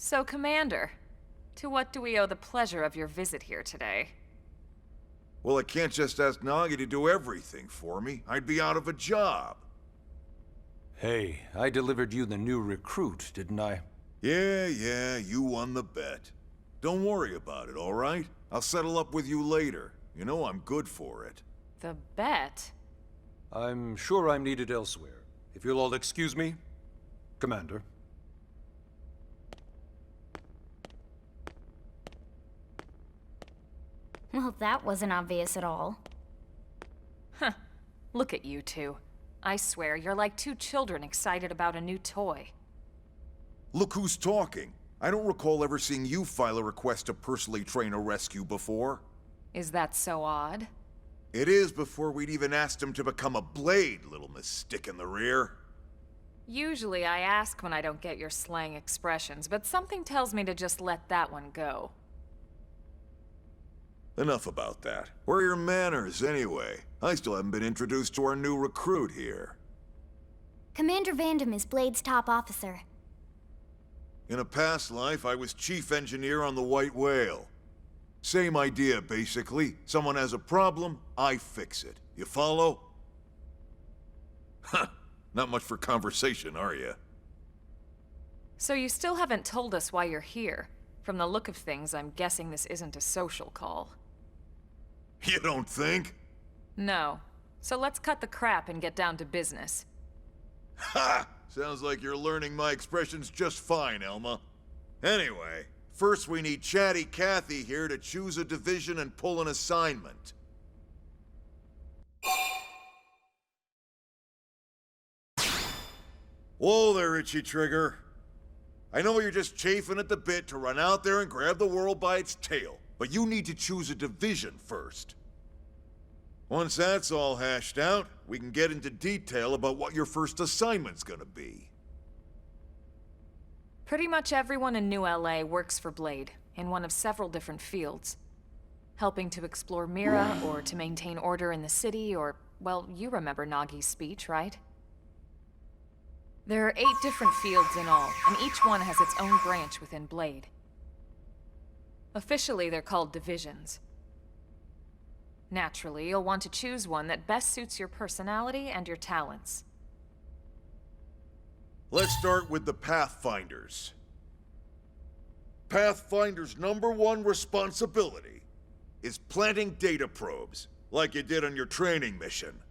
So, Commander, to what do we owe the pleasure of your visit here today? Well, I can't just ask Nagi to do everything for me. I'd be out of a job. Hey, I delivered you the new recruit, didn't I? Yeah, you won the bet. Don't worry about it, all right? I'll settle up with you later. You know I'm good for it. The bet? I'm sure I'm needed elsewhere. If you'll all excuse me, Commander. Well, that wasn't obvious at all. Huh. Look at you two. I swear, you're like two children excited about a new toy. Look who's talking. I don't recall ever seeing you file a request to personally train a rescue before. Is that so odd? It is before we'd even asked him to become a blade, little Miss Stick in the Rear. Usually I ask when I don't get your slang expressions, but something tells me to just let that one go. Enough about that. Where are your manners, anyway? I still haven't been introduced to our new recruit here. Commander Vandam is Blade's top officer. In a past life, I was chief engineer on the White Whale. Same idea, basically. Someone has a problem, I fix it. You follow? Huh. Not much for conversation, are you? So you still haven't told us why you're here. From the look of things, I'm guessing this isn't a social call. You don't think? No. So let's cut the crap and get down to business. Ha! Sounds like you're learning my expressions just fine, Elma. Anyway, first we need Chatty Cathy here to choose a division and pull an assignment. Whoa there, Itchy Trigger. I know you're just chafing at the bit to run out there and grab the world by its tail, but you need to choose a division first. Once that's all hashed out, we can get into detail about what your first assignment's gonna be. Pretty much everyone in New LA works for Blade, in one of several different fields. Helping to explore Mira, or to maintain order in the city, or, well, you remember Nagi's speech, right? There are 8 different fields in all, and each one has its own branch within Blade. Officially, they're called divisions. Naturally, you'll want to choose one that best suits your personality and your talents. Let's start with the Pathfinders. Pathfinder's #1 responsibility is planting data probes, like you did on your training mission.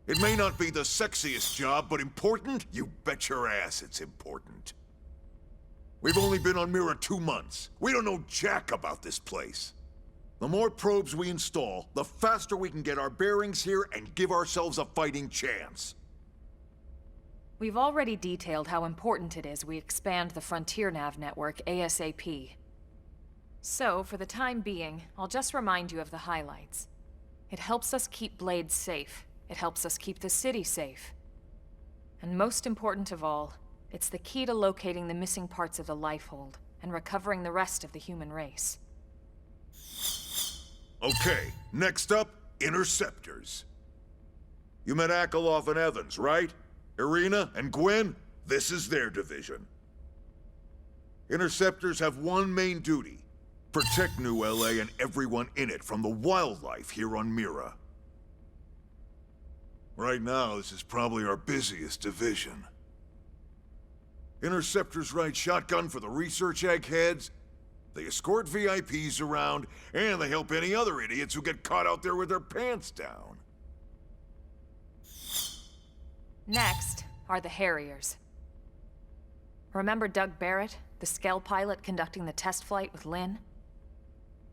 It may not be the sexiest job, but important? You bet your ass it's important. We've only been on Mira 2 months. We don't know jack about this place. The more probes we install, the faster we can get our bearings here and give ourselves a fighting chance. We've already detailed how important it is we expand the Frontier Nav network ASAP. So, for the time being, I'll just remind you of the highlights. It helps us keep Blade safe. It helps us keep the city safe. And most important of all, it's the key to locating the missing parts of the Lifehold and recovering the rest of the human race. Okay, next up, Interceptors. You met Akalov and Evans, right? Irina and Gwen? This is their division. Interceptors have one main duty: protect New LA and everyone in it from the wildlife here on Mira. Right now, this is probably our busiest division. Interceptors ride shotgun for the research eggheads, they escort VIPs around, and they help any other idiots who get caught out there with their pants down. Next are the Harriers. Remember Doug Barrett, the Skell pilot conducting the test flight with Lynn?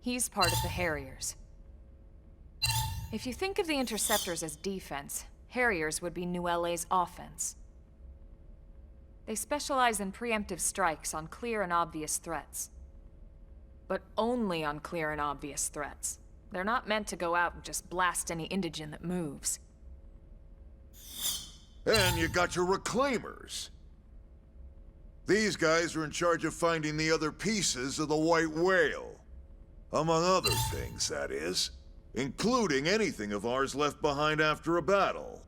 He's part of the Harriers. If you think of the Interceptors as defense, Harriers would be New LA's offense. They specialize in preemptive strikes on clear and obvious threats. But only on clear and obvious threats. They're not meant to go out and just blast any indigen that moves. And you got your Reclaimers. These guys are in charge of finding the other pieces of the White Whale. Among other things, that is. Including anything of ours left behind after a battle.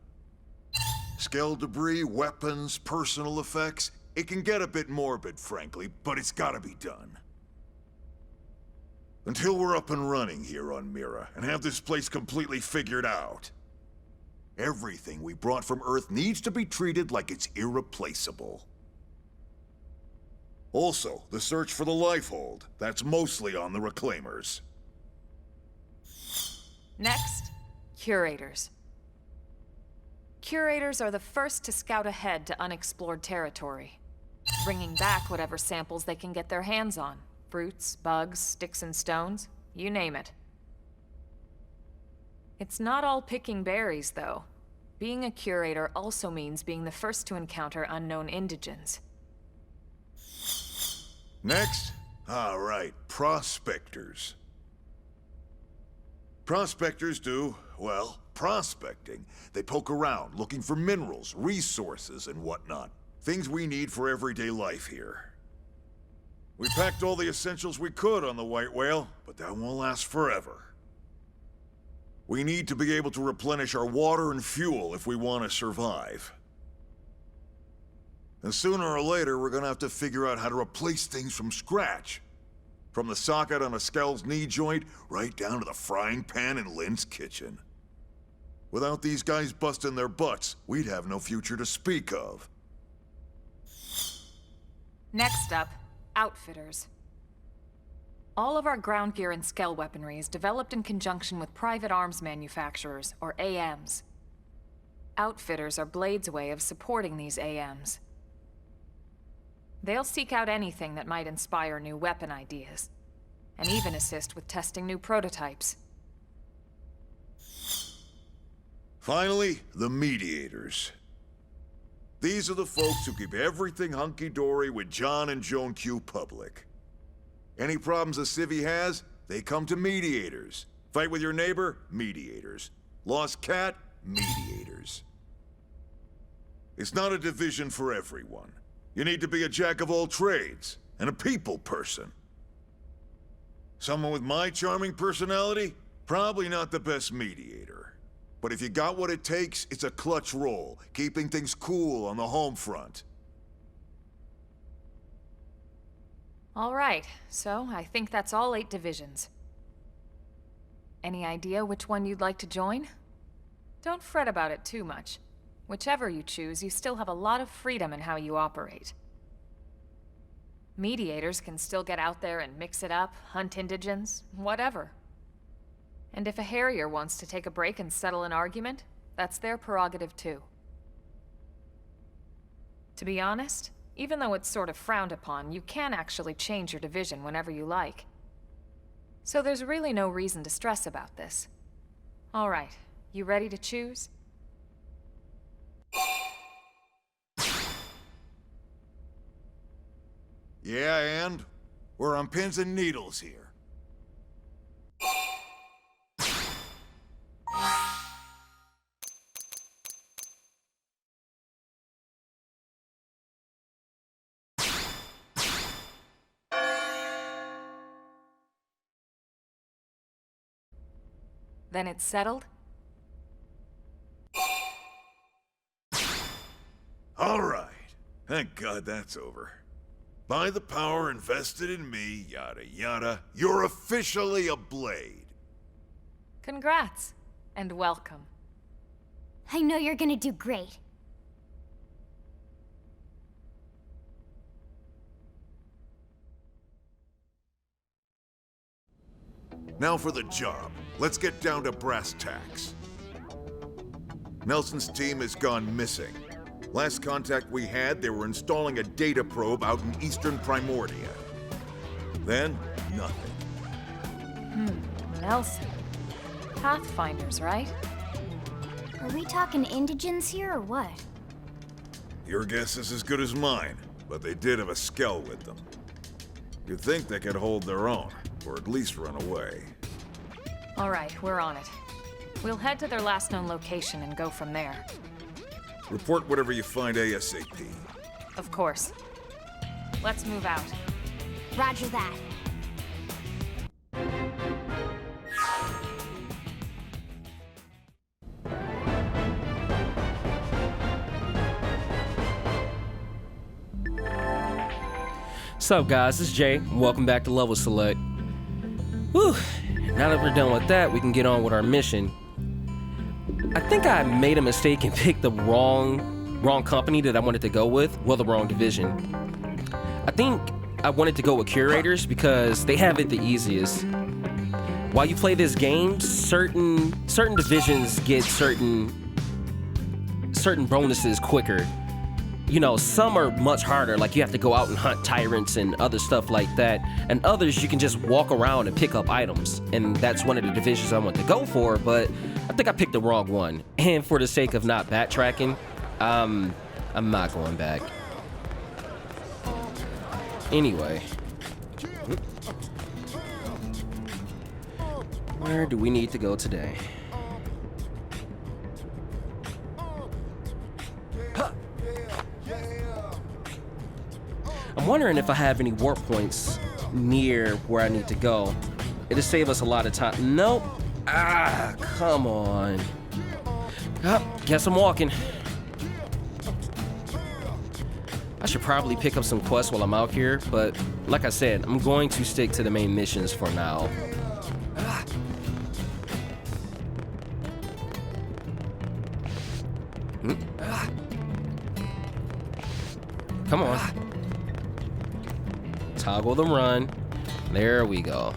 Skell debris, weapons, personal effects, It can get a bit morbid, frankly, but it's gotta be done. Until we're up and running here on Mira, and have this place completely figured out, everything we brought from Earth needs to be treated like it's irreplaceable. Also, the search for the Lifehold. That's mostly on the Reclaimers. Next, Curators. Curators are the first to scout ahead to unexplored territory, bringing back whatever samples they can get their hands on. Fruits, bugs, sticks and stones, you name it. It's not all picking berries, though. Being a curator also means being the first to encounter unknown indigens. Next? All right, Prospectors. Prospectors do, well, prospecting. They poke around, looking for minerals, resources, and whatnot. Things we need for everyday life here. We packed all the essentials we could on the White Whale, but that won't last forever. We need to be able to replenish our water and fuel if we want to survive. And sooner or later, we're gonna have to figure out how to replace things from scratch. From the socket on a Skell's knee joint, right down to the frying pan in Lynn's kitchen. Without these guys busting their butts, we'd have no future to speak of. Next up, Outfitters. All of our ground gear and Skell weaponry is developed in conjunction with private arms manufacturers, or AMs. Outfitters are Blade's way of supporting these AMs. They'll seek out anything that might inspire new weapon ideas, and even assist with testing new prototypes. Finally, the Mediators. These are the folks who keep everything hunky-dory with John and Joan Q public. Any problems a civvy has, they come to Mediators. Fight with your neighbor? Mediators. Lost cat? Mediators. It's not a division for everyone. You need to be a jack of all trades, and a people person. Someone with my charming personality? Probably not the best mediator. But if you got what it takes, it's a clutch role, keeping things cool on the home front. All right, so I think that's all 8 divisions. Any idea which one you'd like to join? Don't fret about it too much. Whichever you choose, you still have a lot of freedom in how you operate. Mediators can still get out there and mix it up, hunt indigens, whatever. And if a Harrier wants to take a break and settle an argument, that's their prerogative too. To be honest, even though it's sort of frowned upon, you can actually change your division whenever you like. So there's really no reason to stress about this. All right, you ready to choose? Yeah, and? We're on pins and needles here. Then it's settled? All right. Thank God that's over. By the power invested in me, yada yada, you're officially a Blade. Congrats, and welcome. I know you're gonna do great. Now for the job. Let's get down to brass tacks. Nelson's team has gone missing. Last contact we had, they were installing a data probe out in eastern Primordia. Then, nothing. Nelson. Pathfinders, right? Are we talking indigens here or what? Your guess is as good as mine, but they did have a Skell with them. You'd think they could hold their own, or at least run away. All right, we're on it. We'll head to their last known location and go from there. Report whatever you find ASAP. Of course. Let's move out. Roger that. What's up, guys? It's Jay. Welcome back to Level Select. Whew. Now that we're done with that, we can get on with our mission. I think I made a mistake and picked the wrong company that I wanted to go with. Well, the wrong division. I think I wanted to go with Curators because they have it the easiest. While you play this game, certain divisions get certain bonuses quicker. You know, some are much harder, like you have to go out and hunt tyrants and other stuff like that. And others, you can just walk around and pick up items. And that's one of the divisions I want to go for, but I think I picked the wrong one. And for the sake of not backtracking, I'm not going back. Anyway. Where do we need to go today? I'm wondering if I have any warp points near where I need to go. It'll save us a lot of time. Nope. Ah, come on. Oh, guess I'm walking. I should probably pick up some quests while I'm out here, but like I said, I'm going to stick to the main missions for now. Come on. Toggle the run. There we go.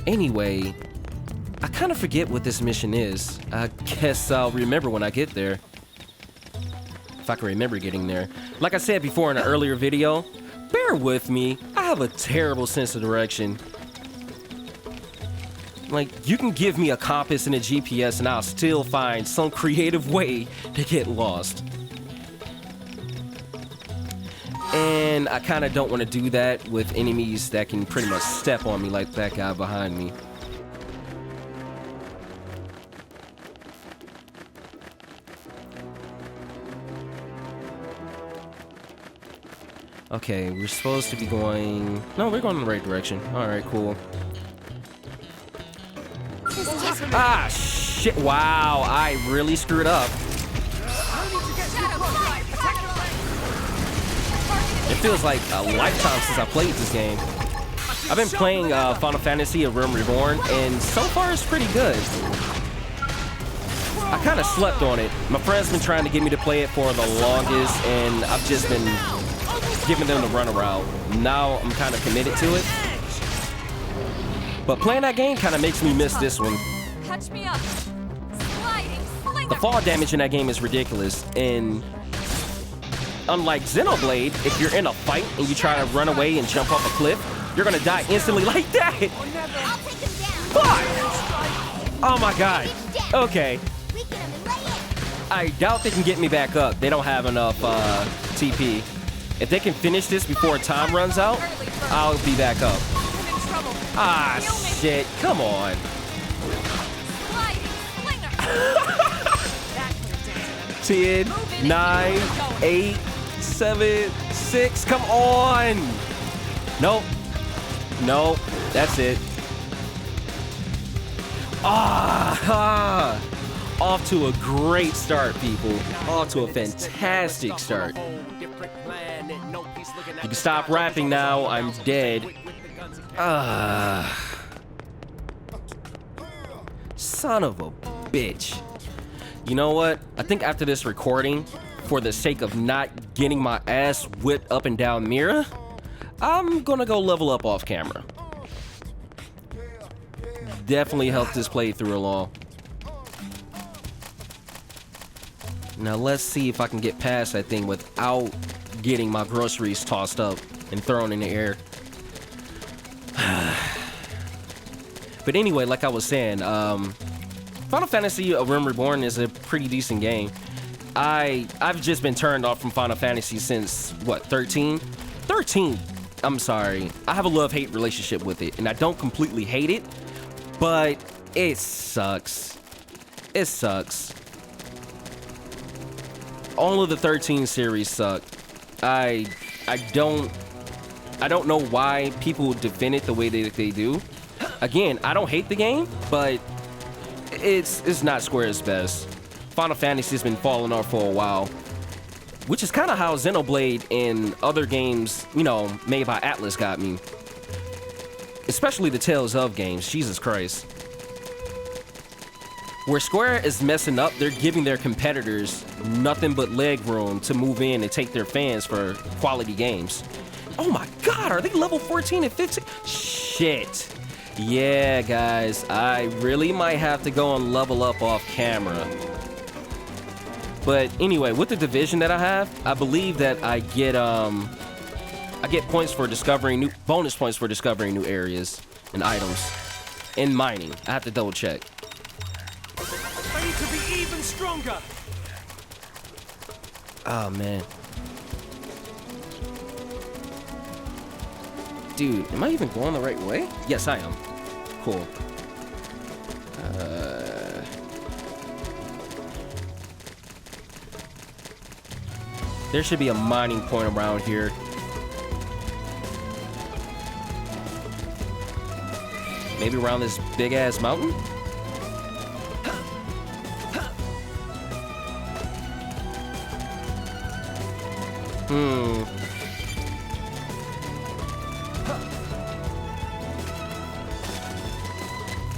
Anyway, I kind of forget what this mission is. I guess I'll remember when I get there. If I can remember getting there. Like I said before in an earlier video, bear with me. I have a terrible sense of direction. Like, you can give me a compass and a GPS and I'll still find some creative way to get lost. And I kind of don't want to do that with enemies that can pretty much step on me like that guy behind me. Okay, we're supposed to be going... No, we're going in the right direction. Alright, cool. Ah, shit. Wow, I really screwed up. It feels like a lifetime since I played this game. I've been playing Final Fantasy: A Realm Reborn, and so far it's pretty good. I kind of slept on it. My friend's been trying to get me to play it for the longest, and I've just been giving them the runaround. Now I'm kind of committed to it. But playing that game kind of makes me miss this one. Catch me up. Sliding, The fall damage in that game is ridiculous, and unlike Xenoblade, if you're in a fight and you try to run away and jump off a cliff, you're gonna die instantly like that. Fuck! Oh my god. Okay. I doubt they can get me back up. They don't have enough TP. If they can finish this before time runs out, I'll be back up. Ah, shit. Come on. 10, 9, 8, 7, 6. Come on. Nope. Nope. That's it. Off to a great start, people. Off to a fantastic start. You can stop rapping now. I'm dead. Son of a bitch. You know what? I think after this recording, for the sake of not getting my ass whipped up and down Mira, I'm gonna go level up off camera. Definitely helped this playthrough along. Now let's see if I can get past that thing without getting my groceries tossed up and thrown in the air. But anyway, like I was saying, Final Fantasy: A Realm Reborn is a pretty decent game. I've just been turned off from Final Fantasy since, what, 13? 13! I'm sorry. I have a love-hate relationship with it, and I don't completely hate it, but it sucks. It sucks. All of the 13 series suck. I don't know why people defend it the way that they do. Again, I don't hate the game, but it's not Square's best. Final Fantasy's been falling off for a while. Which is kind of how Xenoblade and other games, you know, made by Atlas got me. Especially the Tales of games, Jesus Christ. Where Square is messing up, they're giving their competitors nothing but leg room to move in and take their fans for quality games. Oh my god, are they level 14 and 15? Shit. Yeah, guys, I really might have to go and level up off camera. But anyway, with the division that I have, I believe that I get points for discovering new bonus points for discovering new areas and items and mining. I have to double check. I need to be even stronger. Oh man. Dude, am I even going the right way? Yes, I am. Cool. There should be a mining point around here. Maybe around this big-ass mountain?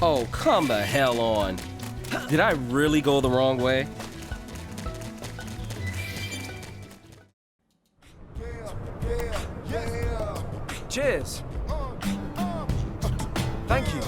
Oh, come the hell on. Did I really go the wrong way? Cheers. Thank you.